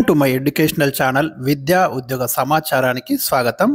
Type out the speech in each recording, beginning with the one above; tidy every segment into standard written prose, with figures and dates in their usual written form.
Welcome to my educational channel విద్యా ఉద్యోగ సమాచారానికి స్వాగతం.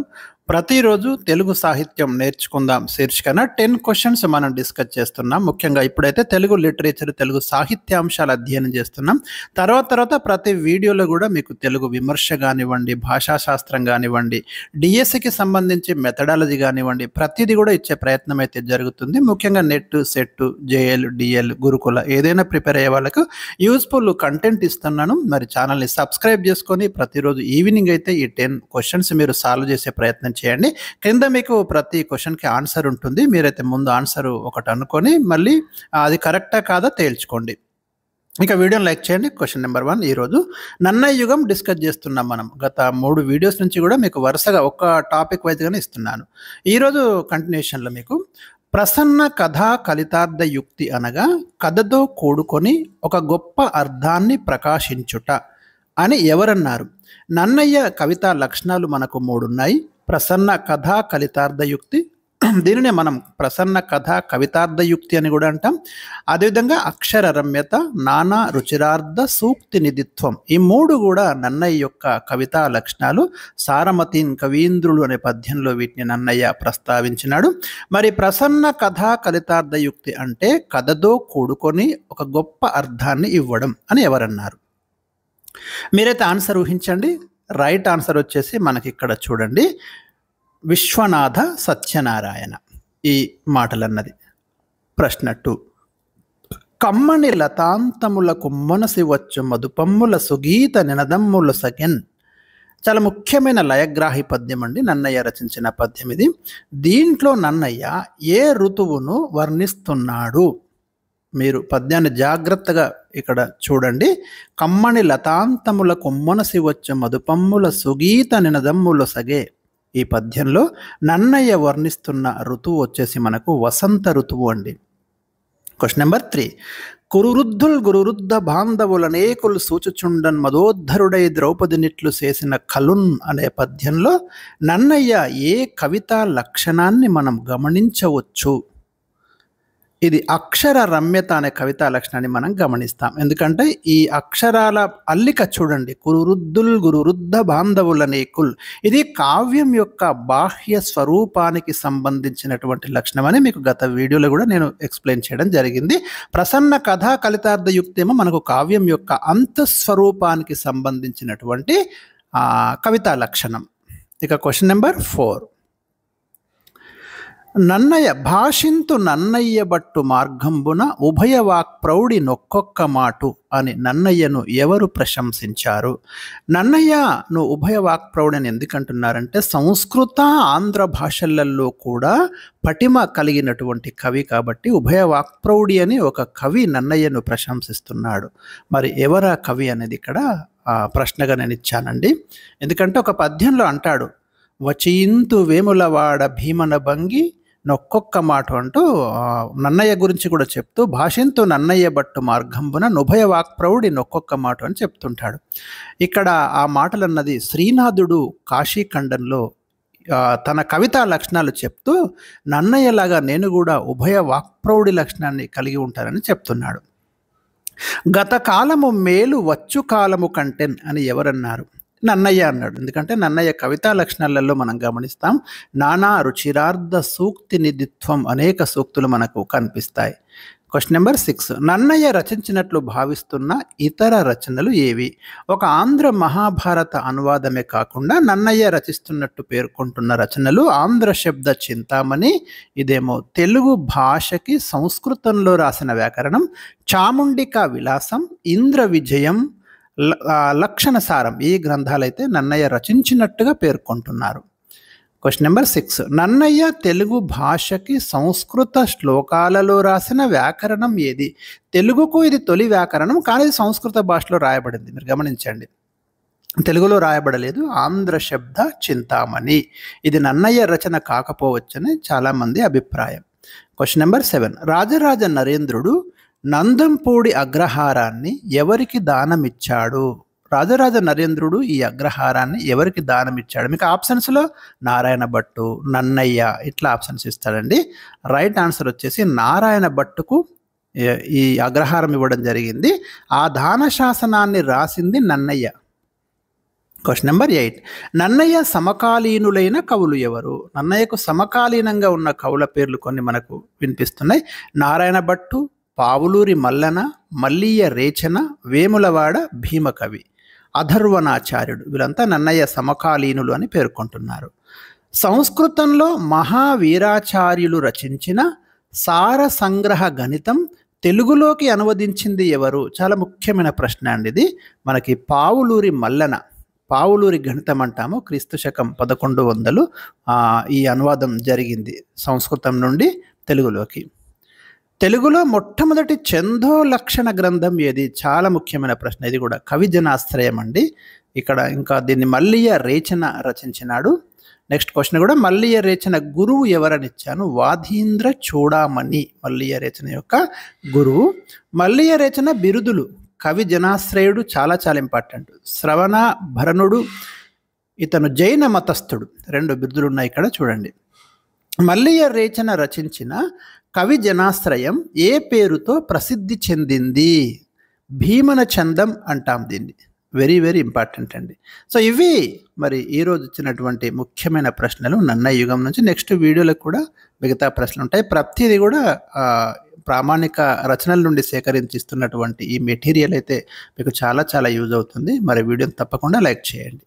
ప్రతిరోజు తెలుగు సాహిత్యం నేర్చుకుందాం శీర్షికన 10 క్వశ్చన్స్ మనం డిస్కస్ చేస్తున్నాం. ముఖ్యంగా ఇప్పుడైతే తెలుగు లిటరేచర్, తెలుగు సాహిత్యాంశాలు అధ్యయనం చేస్తున్నాం. తర్వాత ప్రతి వీడియోలో కూడా మీకు తెలుగు విమర్శ కానివ్వండి, భాషాశాస్త్రం కానివ్వండి, డిఎస్సికి సంబంధించి మెథడాలజీ కానివ్వండి, ప్రతిదీ కూడా ఇచ్చే ప్రయత్నం అయితే జరుగుతుంది. ముఖ్యంగా నెట్, సెట్, జేఎల్, డిఎల్, గురుకుల ఏదైనా ప్రిపేర్ అయ్యే వాళ్ళకు యూస్ఫుల్ కంటెంట్ ఇస్తున్నాను. మరి ఛానల్ని సబ్స్క్రైబ్ చేసుకొని ప్రతిరోజు ఈవినింగ్ అయితే ఈ 10 క్వశ్చన్స్ మీరు సాల్వ్ చేసే ప్రయత్నం చేయండి. కింద మీకు ప్రతి క్వశ్చన్కి ఆన్సర్ ఉంటుంది. మీరైతే ముందు ఆన్సర్ ఒకటి అనుకొని మళ్ళీ అది కరెక్టా కాదా తేల్చుకోండి. ఇక వీడియోని లైక్ చేయండి. క్వశ్చన్ నెంబర్ 1, ఈరోజు నన్నయ్య యుగం డిస్కస్ చేస్తున్నాం మనం. గత 3 వీడియోస్ నుంచి కూడా మీకు వరుసగా ఒక టాపిక్ వైజ్గానే ఇస్తున్నాను. ఈరోజు కంటిన్యూషన్లో మీకు ప్రసన్న కథా కలితార్థ యుక్తి అనగా కథతో కూడుకొని ఒక గొప్ప అర్థాన్ని ప్రకాశించుట అని ఎవరన్నారు? నన్నయ్య కవితా లక్షణాలు మనకు 3 ఉన్నాయి. ప్రసన్న కథా కలితార్థయుక్తి, దీనినే మనం ప్రసన్న కథా కవితార్థయుక్తి అని కూడా అంటాం. అదేవిధంగా అక్షర రమ్యత, నానా రుచిరార్థ సూక్తి నిధిత్వం, ఈ 3 కూడా నన్నయ్య యొక్క కవితా లక్షణాలు. సారమతీన్ కవీంద్రులు అనే పద్యంలో వీటిని నన్నయ్య ప్రస్తావించినాడు. మరి ప్రసన్న కథా కలితార్థయుక్తి అంటే కథతో కూడుకొని ఒక గొప్ప అర్థాన్ని ఇవ్వడం అని ఎవరన్నారు? మీరైతే ఆన్సర్ ఊహించండి. రైట్ ఆన్సర్ వచ్చేసి మనకి ఇక్కడ చూడండి, విశ్వనాథ సత్యనారాయణ ఈ మాటలన్నది. ప్రశ్న 2, కమ్మని లతాంతముల కుమ్మనసి వచ్చు మధుపమ్ముల సుగీత నినదమ్ముల సగెన్. చాలా ముఖ్యమైన లయగ్రాహి పద్యం అండి, నన్నయ్య రచించిన పద్యం ఇది. దీంట్లో నన్నయ్య ఏ ఋతువును వర్ణిస్తున్నాడు? మీరు పద్యాన్ని జాగ్రత్తగా ఇక్కడ చూడండి. కమ్మని లతాంతముల కొమ్మనసి వచ్చు మధుపమ్ముల సుగీత నినదమ్ముల సగే. ఈ పద్యంలో నన్నయ్య వర్ణిస్తున్న ఋతువు వచ్చేసి మనకు వసంత ఋతువు అండి. క్వశ్చన్ నెంబర్ 3, కురువృద్ధుల్ గురువృద్ధ బాంధవులనేకులు సూచుచుండన్ మదోద్ధరుడై ద్రౌపదినిట్లు చేసిన కలున్ అనే పద్యంలో నన్నయ్య ఏ కవితా లక్షణాన్ని మనం గమనించవచ్చు? ఇది అక్షర రమ్యత అనే కవితా లక్షణాన్ని మనం గమనిస్తాం. ఎందుకంటే ఈ అక్షరాల అల్లిక చూడండి, కురువృద్ధుల్ గురువృద్ధ బాంధవులనేకుల్, ఇది కావ్యం యొక్క బాహ్య స్వరూపానికి సంబంధించినటువంటి లక్షణం అని మీకు గత వీడియోలో కూడా నేను ఎక్స్ప్లెయిన్ చేయడం జరిగింది. ప్రసన్న కథా కలితార్థ యుక్తి ఏమో మనకు కావ్యం యొక్క అంతఃస్వరూపానికి సంబంధించినటువంటి కవితా లక్షణం. ఇక క్వశ్చన్ నెంబర్ 4, నన్నయ్య భాషింతు నన్నయ్య బట్టు మార్గంబున ఉభయ వాక్ప్రౌఢి నొక్కొక్క మాటు అని నన్నయ్యను ఎవరు ప్రశంసించారు? నన్నయ్యను ఉభయ వాక్ప్రౌఢి అని ఎందుకంటున్నారంటే సంస్కృత, ఆంధ్ర భాషలలో కూడా పటిమ కలిగినటువంటి కవి కాబట్టి ఉభయ వాక్ప్రౌఢి అని ఒక కవి నన్నయ్యను ప్రశంసిస్తున్నాడు. మరి ఎవరా కవి అనేది ఇక్కడ ప్రశ్నగా నేను ఇచ్చానండి. ఎందుకంటే ఒక పద్యంలో అంటాడు, వచయింతు వేములవాడ భీమన భంగి నొక్కొక్క మాట అంటూ నన్నయ్య గురించి కూడా చెప్తూ భాషంతో నన్నయ్య బట్టు మార్గంబున నుభయ వాక్ప్రౌఢి నొక్కొక్క మాట అని చెప్తుంటాడు. ఇక్కడ ఆ మాటలన్నది శ్రీనాథుడు కాశీఖండంలో తన కవితా లక్షణాలు చెప్తూ నన్నయ్యలాగా నేను కూడా ఉభయ వాక్ప్రౌఢి లక్షణాన్ని కలిగి ఉంటానని చెప్తున్నాడు. గత కాలము మేలు వచ్చు కాలము కంటెన్ అని ఎవరన్నారు? నన్నయ్య అన్నాడు. ఎందుకంటే నన్నయ్య కవితా లక్షణాలలో మనం గమనిస్తాం, నానా రుచిరార్థ సూక్తి నిధిత్వం, అనేక సూక్తులు మనకు కనిపిస్తాయి. క్వశ్చన్ నెంబర్ 6, నన్నయ్య రచించినట్లు భావిస్తున్న ఇతర రచనలు ఏవి? ఒక ఆంధ్ర మహాభారత అనువాదమే కాకుండా నన్నయ్య రచిస్తున్నట్టు పేర్కొంటున్న రచనలు ఆంధ్ర శబ్ద చింతామణి, ఇదేమో తెలుగు భాషకి సంస్కృతంలో రాసిన వ్యాకరణం, చాముండికా విలాసం, ఇంద్ర విజయం, లక్షణ సారం, ఈ గ్రంథాలైతే నన్నయ్య రచించినట్టుగా పేర్కొంటున్నారు. క్వశ్చన్ నెంబర్ 6, నన్నయ్య తెలుగు భాషకి సంస్కృత శ్లోకాలలో రాసిన వ్యాకరణం ఏది? తెలుగుకు ఇది తొలి వ్యాకరణం, కానీ ఇది సంస్కృత భాషలో రాయబడింది. మీరు గమనించండి, తెలుగులో రాయబడలేదు. ఆంధ్ర శబ్ద చింతామణి, ఇది నన్నయ్య రచన కాకపోవచ్చని చాలామంది అభిప్రాయం. క్వశ్చన్ నెంబర్ 7, రాజరాజ నరేంద్రుడు నందంపూడి అగ్రహారాన్ని ఎవరికి దానమిచ్చాడు? రాజరాజ నరేంద్రుడు ఈ అగ్రహారాన్ని ఎవరికి దానమిచ్చాడు? మీకు ఆప్షన్స్లో నారాయణ భట్టు, నన్నయ్య ఇట్లా ఆప్షన్స్ ఇస్తాడండి. రైట్ ఆన్సర్ వచ్చేసి నారాయణ భట్టుకు ఈ అగ్రహారం ఇవ్వడం జరిగింది. ఆ దాన శాసనాన్ని రాసింది నన్నయ్య. Question number 8. నన్నయ్య సమకాలీనులైన కవులు ఎవరు? నన్నయ్యకు సమకాలీనంగా ఉన్న కవుల పేర్లు కొన్ని మనకు వినిపిస్తున్నాయి. నారాయణ భట్టు, పావులూరి మల్లన, మల్లీయ రేచన, వేములవాడ భీమకవి, అధర్వణాచార్యుడు, వీళ్ళంతా నన్నయ్య సమకాలీనులు అని పేర్కొంటున్నారు. సంస్కృతంలో మహావీరాచార్యులు రచించిన సార సంగ్రహ గణితం తెలుగులోకి అనువదించింది ఎవరు? చాలా ముఖ్యమైన ప్రశ్న అండి ఇది. మనకి పావులూరి మల్లన, పావులూరి గణితం అంటాము, క్రీస్తు శకం 1100 ఈ అనువాదం జరిగింది సంస్కృతం నుండి తెలుగులోకి. తెలుగులో మొట్టమొదటి ఛందో లక్షణ గ్రంథం ఏది? చాలా ముఖ్యమైన ప్రశ్న ఇది కూడా. కవిజనాశ్రయం అండి. ఇక్కడ ఇంకా దీన్ని మల్లీయ రేచన రచించినాడు. నెక్స్ట్ క్వశ్చన్ కూడా మల్లీయ రేచన గురువు ఎవరని ఇచ్చాను. వాధీంద్ర చూడామణి మల్లీయ రేచన యొక్క గురువు. మల్లీయ రేచన బిరుదులు. కవి జనాశ్రయుడు చాలా చాలా ఇంపార్టెంట్. శ్రవణ భరణుడు, ఇతను జైన మతస్థుడు. 2 బిరుదులు ఉన్నాయి ఇక్కడ చూడండి. మల్లీయ రేచన రచించిన కవి జనాశ్రయం ఏ పేరుతో ప్రసిద్ధి చెందింది? భీమన చందం అంటాం దీన్ని. వెరీ వెరీ ఇంపార్టెంట్ అండి. సో ఇవి మరి ఈరోజు వచ్చినటువంటి ముఖ్యమైన ప్రశ్నలు నన్నయ్య యుగం నుంచి. నెక్స్ట్ వీడియోలకు కూడా మిగతా ప్రశ్నలు ఉంటాయి. ప్రతిదీ కూడా ప్రామాణిక రచనల నుండి సేకరించిస్తున్నటువంటి ఈ మెటీరియల్ అయితే మీకు చాలా చాలా యూజ్ అవుతుంది. మరి వీడియోని తప్పకుండా లైక్ చేయండి.